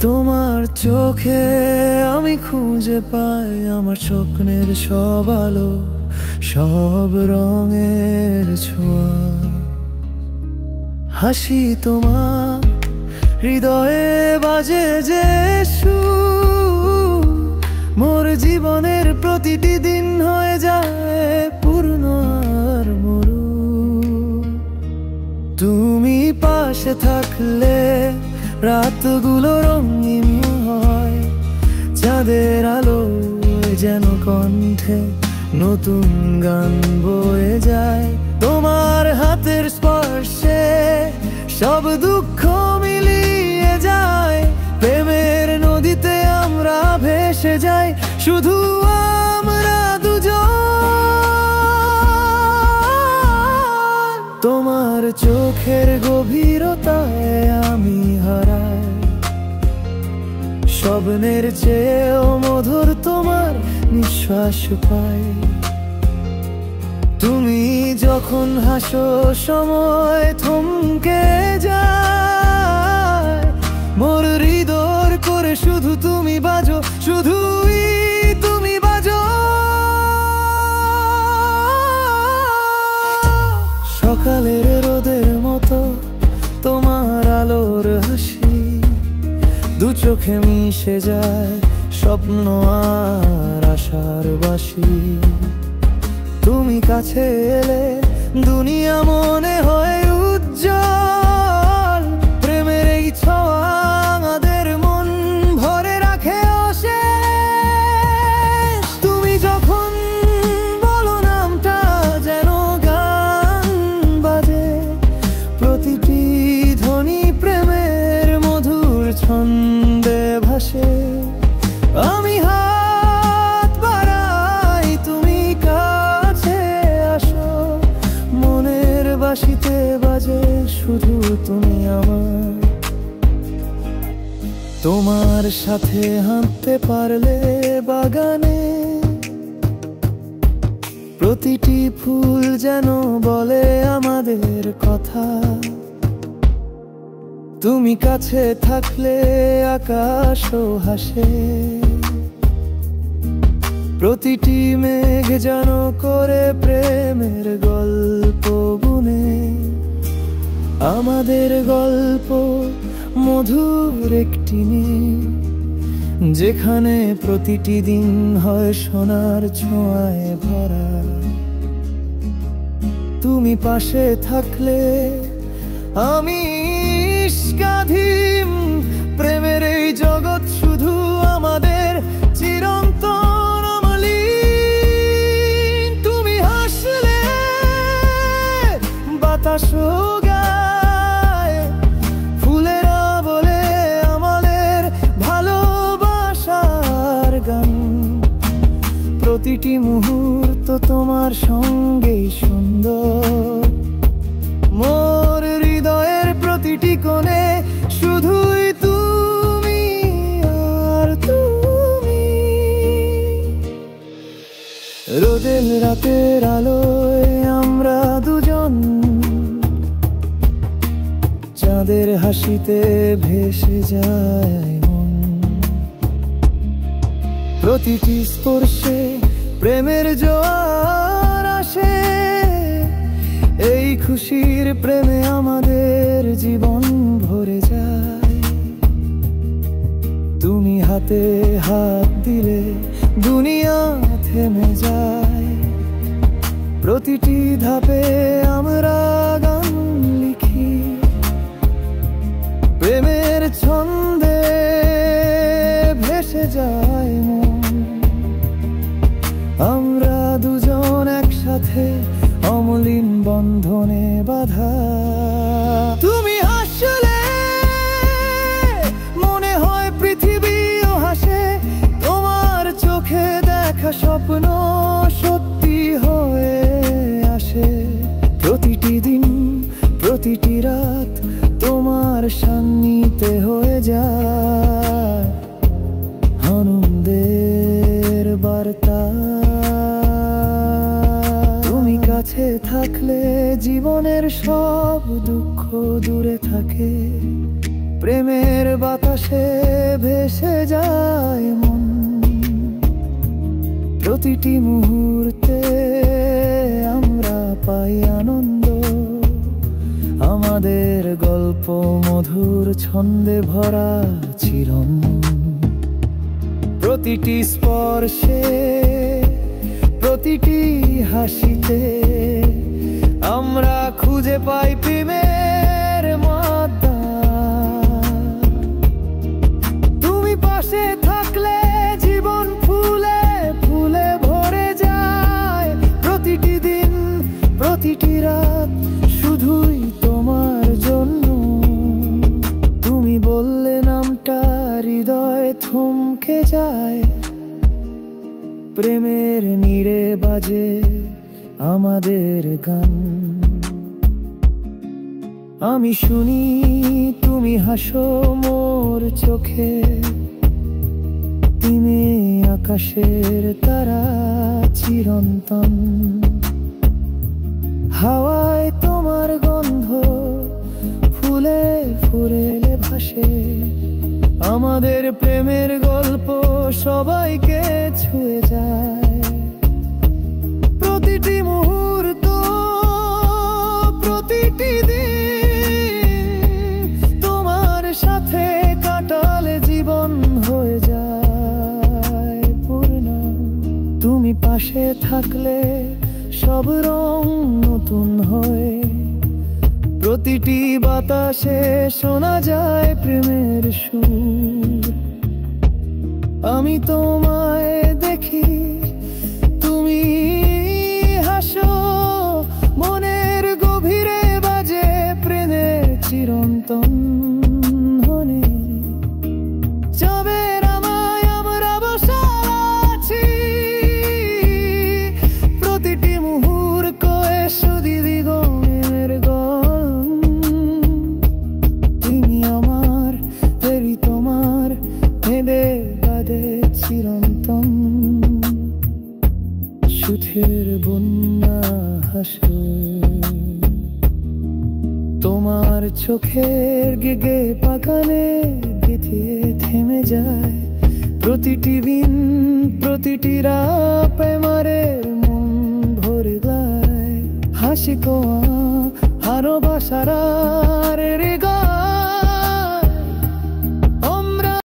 তোমার চোখে আমি খুঁজে পাই আমার স্বপ্নের সব আলো, সব রঙের ছোঁয়া। হাসি তোমার হৃদয়ে বাজে যে সুর, মোর জীবনের প্রতিটি দিন হয়ে যায় পূর্ণ আর মরু। তুমি পাশে থাকলে রাতগুলো রঙিন হয়, চাঁদের আলো যেন কণ্ঠে নতুন গান বয়ে যায়। তোমার হাতের স্পর্শে সব দুঃখ মিলিয়ে যায়, প্রেমের নদীতে আমরা ভেসে যাই, শুধু আমরা দুজন। তোমার চোখের গভীরতায় আমি হারাই, স্বপ্নের চেয়েও মধুর তোমার নিঃশ্বাস পাই। তুমি যখন হাসো সময় থমকে যায়, মোর হৃদয় করে শুধু তুমি বাজো, শুধুই তুমি বাজো। সকালের রোদের মতো তোমার আলোর হাসি, দু চোখে মিশে যায় স্বপ্ন আর আশার বাসি। তুমি কাছে এলে দুনিয়া মনে হয় উজ্জ্বল, প্রেমের এই ছোঁয়া আমাদের মন ভরে রাখে অশেষ। তুমি যখন বলো নামটা যেন গান বাজে, প্রতিটি ধ্বনি প্রেমের মধুর ছন্দে ভাসে। আমি হাত বাড়াই, তুমি কাছে আসো, মনের বাঁশিতে বাজে শুধু তুমি আমার। তোমার সাথে হাঁটতে পারলে বাগানে প্রতিটি ফুল যেন বলে আমাদের কথা। তুমি কাছে থাকলে আকাশও হাসে, প্রতিটি মেঘ যেন করে প্রেমের গল্প বুনে। আমাদের গল্প মধুর একটি নীড়, যেখানে প্রতিটি দিন হয় সোনার ছোঁয়ায় ভরা। তুমি পাশে থাকলে আমি স্বাধীন, প্রেমের এই জগৎ শুধু আমাদের চিরন্তন অমলিন। তুমি হাসলে বাতাসও গায়, ফুলেরা বলে আমাদের ভালোবাসার গান। প্রতিটি মুহূর্ত তোমার সঙ্গেই সুন্দর, মোর হৃদয়ের প্রতিটি কোণে শুধুই তুমি আর তুমি। রোদের রাতের আলোয় আমরা দুজন, চাঁদের হাসিতে ভেসে যায় মন। প্রতিটি স্পর্শে প্রেমের জোয়ার আসে, এই খুশির প্রেমে আমাদের জীবন ভরে যায়। তুমি হাতে হাত দিলে দুনিয়া থেমে যায়, প্রতিটি ধাপে আমরা গান লিখি, প্রেমের ছন্দে ভেসে যায় মন। আমরা দুজন একসাথে অমলিন বন্ধনে বাঁধা। তুমি হাসলে মনে হয় পৃথিবীও হাসে, তোমার চোখে দেখা স্বপ্ন সত্যি হয়ে আসে। প্রতিটি দিন প্রতিটি রাত তোমার সান্নিধ্যে হয়ে যায় আনন্দ। দূরে থাকে, প্রেমের বাতাসে ভেসে যায় মন। প্রতিটি মুহূর্তে আমরা পাই আনন্দ, আমাদের গল্প মধুর ছন্দে ভরা চিরন্তন। প্রতিটি স্পর্শে, প্রতিটি হাসিতে আমরা খুঁজে পাই প্রেমের মাত্রা। তুমি পাশে থাকলে জীবন ফুলে ফুলে ভরে যায়। প্রতিটি দিন, প্রতিটি রাত শুধুই তোমার জন্য। তুমি বললে নামটা হৃদয় থমকে যায়। প্রেমের নীড়ে বাজে আমাদের গান। আমি শুনি তুমি হাসো মোর চোখে, তুমি আকাশের তারা চিরন্তন। হাওয়ায় তোমার গন্ধ ফুলে ফুলে ভাসে। আমাদের প্রেমের গল্প সবাইকে ছুঁয়ে যায়। প্রতিটি মুহূর্ত, প্রতিটি দিন তোমার সাথে কাটালে জীবন হয়ে যায় পূর্ণ। তুমি পাশে থাকলে সব রং নতুন হয়। প্রতিটি বাতাসে শোনা যায় প্রেমের সুর। আমি তোমায় দেখি, তুমি হাসো, মনের গভীরে বাজে প্রেমের চিরন্তন ধ্বনি। যাবে আমায় আমরা বসা আছি, প্রতিটি মুহূর্ত এসো দিদি গমের গন। তুমি আমার, তেরি তোমার, হেদে বাদে চিরন্তন। সুখের বন্যা হাসো, তোমার চোখের গেগে বাগানে গেথিয়ে থেমে যায়। প্রতিটি দিন, প্রতিটি রাত প্রেমের মন ভরে যায়। হাসি কোয়া হারো বাসার রে গা